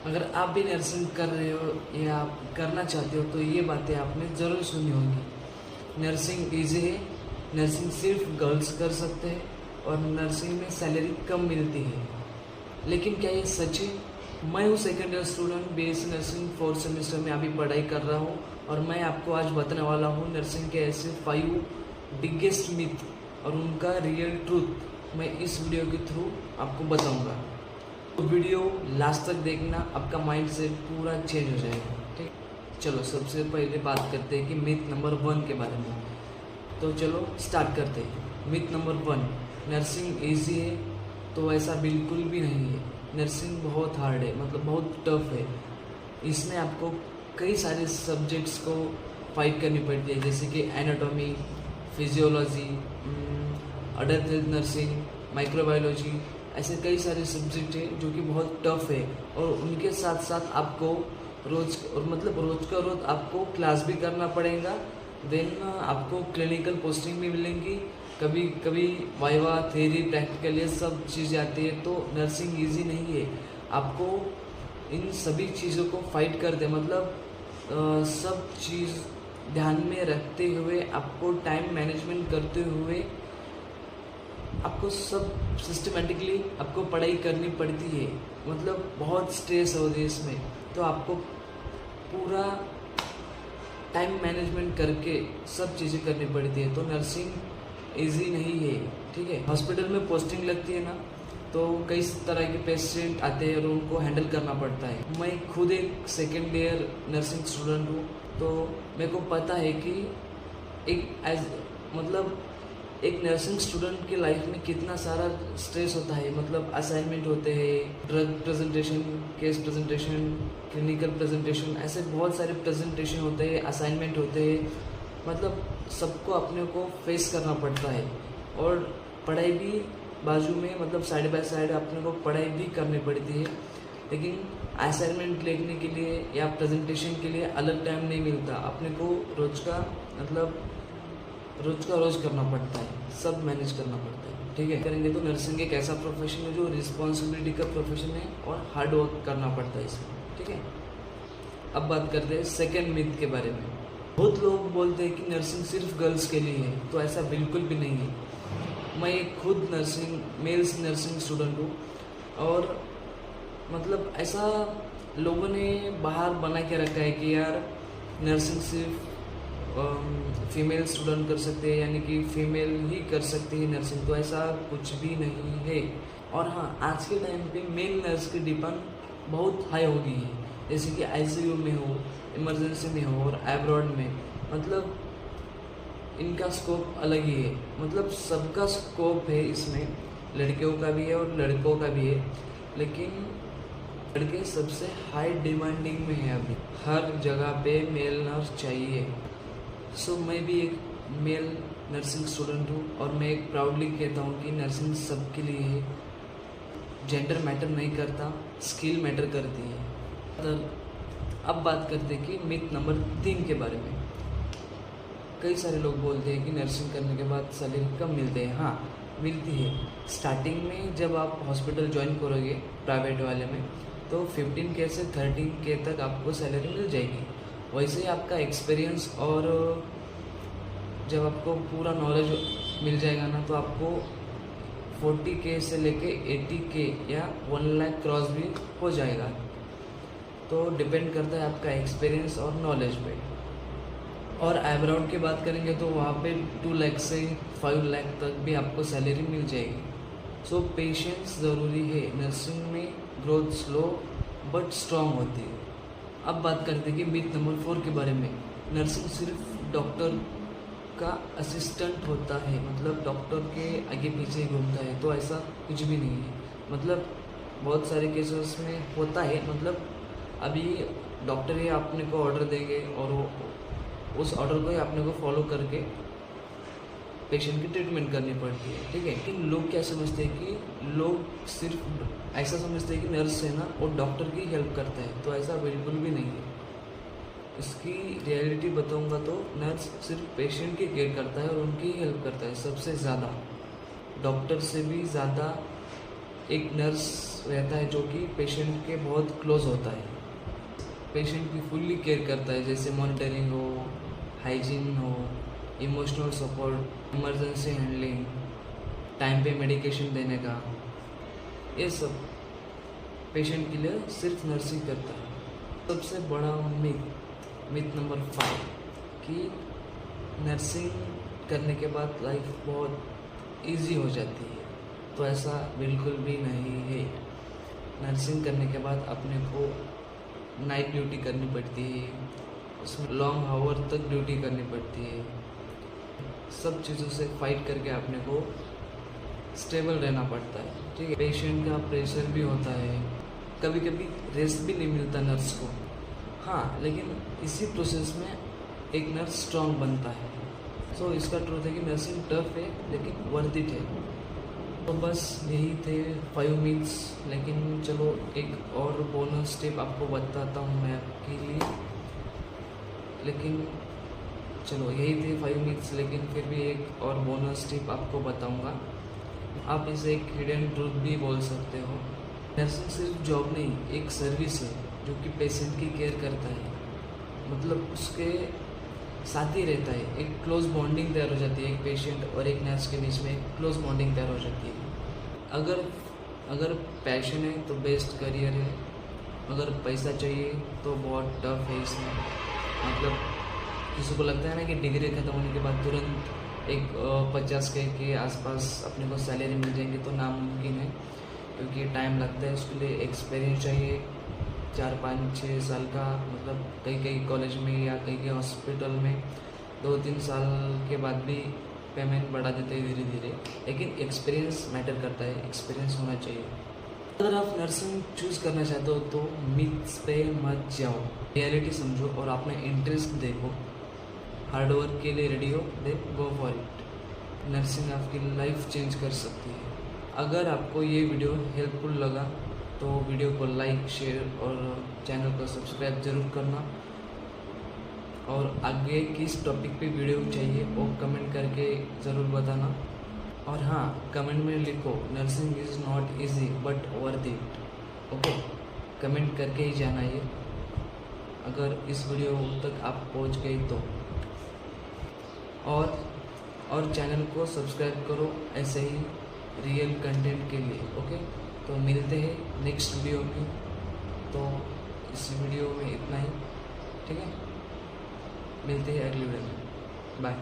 अगर आप भी नर्सिंग कर रहे हो या आप करना चाहते हो तो ये बातें आपने ज़रूर सुनी होंगी। नर्सिंग ईजी है, नर्सिंग सिर्फ गर्ल्स कर सकते हैं और नर्सिंग में सैलरी कम मिलती है। लेकिन क्या ये सच है? मैं हूँ second year student, BSc nursing fourth semester में अभी पढ़ाई कर रहा हूँ और मैं आपको आज बताने वाला हूँ नर्सिंग के ऐसे 5 बिगेस्ट मिथ और उनका रियल ट्रूथ मैं इस वीडियो के थ्रू आपको बताऊँगा। तो वीडियो लास्ट तक देखना, आपका माइंड सेट पूरा चेंज हो जाएगा। ठीक, चलो सबसे पहले बात करते हैं कि मिथ नंबर 1 के बारे में। तो चलो स्टार्ट करते हैं। मिथ नंबर 1, नर्सिंग इजी है। तो ऐसा बिल्कुल भी नहीं है। नर्सिंग बहुत हार्ड है, मतलब बहुत टफ है। इसमें आपको कई सारे सब्जेक्ट्स को फाइट करनी पड़ती है, जैसे कि anatomy, physiology, adult health nursing, microbiology. ऐसे कई सारे सब्जेक्ट हैं जो कि बहुत टफ है और उनके साथ साथ आपको रोज का रोज आपको क्लास भी करना पड़ेगा। देन आपको क्लिनिकल पोस्टिंग भी मिलेंगी, कभी कभी वाइवा, थेरी, प्रैक्टिकल, ये सब चीज़ें आती है। तो नर्सिंग इजी नहीं है। आपको इन सभी चीज़ों को फाइट कर दे, मतलब सब चीज़ ध्यान में रखते हुए, आपको टाइम मैनेजमेंट करते हुए आपको सब सिस्टमेटिकली आपको पढ़ाई करनी पड़ती है। मतलब बहुत स्ट्रेस होती है इसमें, तो आपको पूरा टाइम मैनेजमेंट करके सब चीज़ें करनी पड़ती है। तो नर्सिंग इजी नहीं है। ठीक है, हॉस्पिटल में पोस्टिंग लगती है ना, तो कई तरह के पेशेंट आते हैं और उनको हैंडल करना पड़ता है। मैं खुद एक सेकेंड ईयर नर्सिंग स्टूडेंट हूँ, तो मेरे को पता है कि एक नर्सिंग स्टूडेंट की लाइफ में कितना सारा स्ट्रेस होता है। मतलब असाइनमेंट होते हैं, drug presentation, case presentation, clinical presentation, ऐसे बहुत सारे प्रेजेंटेशन होते हैं, असाइनमेंट होते हैं। मतलब सबको अपने को फेस करना पड़ता है और पढ़ाई भी बाजू में, मतलब साइड बाय साइड अपने को पढ़ाई भी करनी पड़ती है। लेकिन असाइनमेंट लिखने के लिए या प्रेजेंटेशन के लिए अलग टाइम नहीं मिलता। अपने को रोज का रोज करना पड़ता है, सब मैनेज करना पड़ता है। ठीक है, करेंगे तो नर्सिंग एक ऐसा प्रोफेशन है जो रिस्पॉन्सिबिलिटी का प्रोफेशन है और हार्ड वर्क करना पड़ता है इसमें। ठीक है, अब बात करते हैं सेकेंड मिथ के बारे में। बहुत लोग बोलते हैं कि नर्सिंग सिर्फ गर्ल्स के लिए है, तो ऐसा बिल्कुल भी नहीं है। मैं एक खुद मेल्स नर्सिंग स्टूडेंट हूँ और मतलब ऐसा लोगों ने बाहर बना के रखा है कि यार नर्सिंग सिर्फ फीमेल स्टूडेंट कर सकते हैं, यानी कि फीमेल ही कर सकती है नर्सिंग। तो ऐसा कुछ भी नहीं है। और हाँ, आज के टाइम पे मेल नर्स की डिमांड बहुत हाई हो गई है, जैसे कि आईसीयू में हो, इमरजेंसी में हो और एब्रॉड में। मतलब इनका स्कोप अलग ही है। मतलब सबका स्कोप है इसमें, लड़कियों का भी है और लड़कों का भी है। लेकिन लड़के सबसे हाई डिमांडिंग में है। अभी हर जगह पे मेल नर्स चाहिए। सो मैं भी एक मेल नर्सिंग स्टूडेंट हूँ और मैं एक प्राउडली कहता हूँ कि नर्सिंग सबके लिए है। जेंडर मैटर नहीं करता, स्किल मैटर करती है। तो अब बात करते हैं कि मिथ नंबर 3 के बारे में। कई सारे लोग बोलते हैं कि नर्सिंग करने के बाद सैलरी कम मिलते हैं। हाँ, मिलती है। स्टार्टिंग में जब आप हॉस्पिटल ज्वाइन करोगे प्राइवेट वाले में, तो 15K से 13K तक आपको सैलरी मिल जाएगी। वैसे ही आपका एक्सपीरियंस और जब आपको पूरा नॉलेज मिल जाएगा ना, तो आपको 40K से लेके 80K या 1 लाख क्रॉस भी हो जाएगा। तो डिपेंड करता है आपका एक्सपीरियंस और नॉलेज पे। और एब्रॉड की बात करेंगे तो वहाँ पे 2 लाख से 5 लाख तक भी आपको सैलरी मिल जाएगी। सो पेशेंस ज़रूरी है। नर्सिंग में ग्रोथ स्लो बट स्ट्रॉन्ग होती है। अब बात करते हैं कि मिथ नंबर 4 के बारे में। नर्सिंग सिर्फ डॉक्टर का असिस्टेंट होता है, मतलब डॉक्टर के आगे पीछे घूमता है। तो ऐसा कुछ भी नहीं है। मतलब बहुत सारे केसेस में होता है। मतलब अभी डॉक्टर ही अपने को ऑर्डर देंगे और उस ऑर्डर को ही अपने को फॉलो करके पेशेंट की ट्रीटमेंट करनी पड़ती है। ठीक है, लेकिन लोग क्या समझते हैं कि लोग सिर्फ ऐसा समझते हैं कि नर्स है ना, वो डॉक्टर की हेल्प करता है। तो ऐसा बिल्कुल भी नहीं है। इसकी रियलिटी बताऊंगा तो नर्स सिर्फ पेशेंट की केयर करता है और उनकी हेल्प करता है सबसे ज़्यादा। डॉक्टर से भी ज़्यादा एक नर्स रहता है जो कि पेशेंट के बहुत क्लोज होता है, पेशेंट की फुल्ली केयर करता है, जैसे मॉनिटरिंग हो, हाइजीन हो, emotional support, emergency handling, time पे मेडिकेशन देने का, ये सब पेशेंट के लिए सिर्फ नर्सिंग करता है। सबसे बड़ा मिथ नंबर 5 कि नर्सिंग करने के बाद लाइफ बहुत इजी हो जाती है, तो ऐसा बिल्कुल भी नहीं है। नर्सिंग करने के बाद अपने को नाइट ड्यूटी करनी पड़ती है, उसमें लॉन्ग आवर तक ड्यूटी करनी पड़ती है, सब चीज़ों से फाइट करके अपने को स्टेबल रहना पड़ता है, ठीक है। पेशेंट का प्रेशर भी होता है, कभी कभी रेस्ट भी नहीं मिलता नर्स को, हाँ, लेकिन इसी प्रोसेस में एक नर्स स्ट्रांग बनता है। सो इसका ट्रूथ है कि नर्सिंग टफ है लेकिन वर्थ इट है। तो बस यही थे 5 मिथ्स, लेकिन चलो एक और बोनस टिप आपको बताता हूँ मैं आपके लिए। लेकिन चलो यही थे 5 मिथ्स, लेकिन फिर भी एक और बोनस टिप आपको बताऊँगा। आप इसे एक हिडन ट्रूथ भी बोल सकते हो। नर्सिंग सिर्फ जॉब नहीं, एक सर्विस है जो कि पेशेंट की केयर करता है, मतलब उसके साथ ही रहता है। एक क्लोज बॉन्डिंग तैयार हो जाती है, एक पेशेंट और एक नर्स के बीच में एक क्लोज बॉन्डिंग तैयार हो जाती है। अगर पैशन है तो बेस्ट करियर है, अगर पैसा चाहिए तो बहुत टफ है इसमें। मतलब किसी को लगता है ना कि डिग्री खत्म होने के बाद तुरंत एक 50K के आसपास अपने को सैलरी मिल जाएंगी, तो नामुमकिन है, क्योंकि टाइम लगता है। उसके लिए एक्सपीरियंस चाहिए 4-5-6 साल का, मतलब कई कॉलेज में या कई हॉस्पिटल में 2-3 साल के बाद भी पेमेंट बढ़ा देते हैं धीरे धीरे, लेकिन एक्सपीरियंस मैटर करता है, एक्सपीरियंस होना चाहिए। अगर आप नर्सिंग चूज़ करना चाहते हो तो मिथ्स पे मत जाओ, रियलिटी समझो और अपना इंटरेस्ट देखो, हार्डवर्क के लिए रेडी हो, then go for it. Nursing आपकी लाइफ चेंज कर सकती है। अगर आपको ये वीडियो हेल्पफुल लगा तो वीडियो को लाइक, शेयर और चैनल को सब्सक्राइब ज़रूर करना। और आगे किस टॉपिक पे वीडियो चाहिए वो कमेंट करके ज़रूर बताना। और हाँ, कमेंट में लिखो nursing is not easy but worth it. Okay, comment करके ही जाना ये, अगर इस वीडियो तक आप पहुंच गए तो। और चैनल को सब्सक्राइब करो ऐसे ही रियल कंटेंट के लिए। ओके, तो मिलते हैं नेक्स्ट वीडियो में। तो इस वीडियो में इतना ही, ठीक है, मिलते हैं अगली वीडियो में, बाय।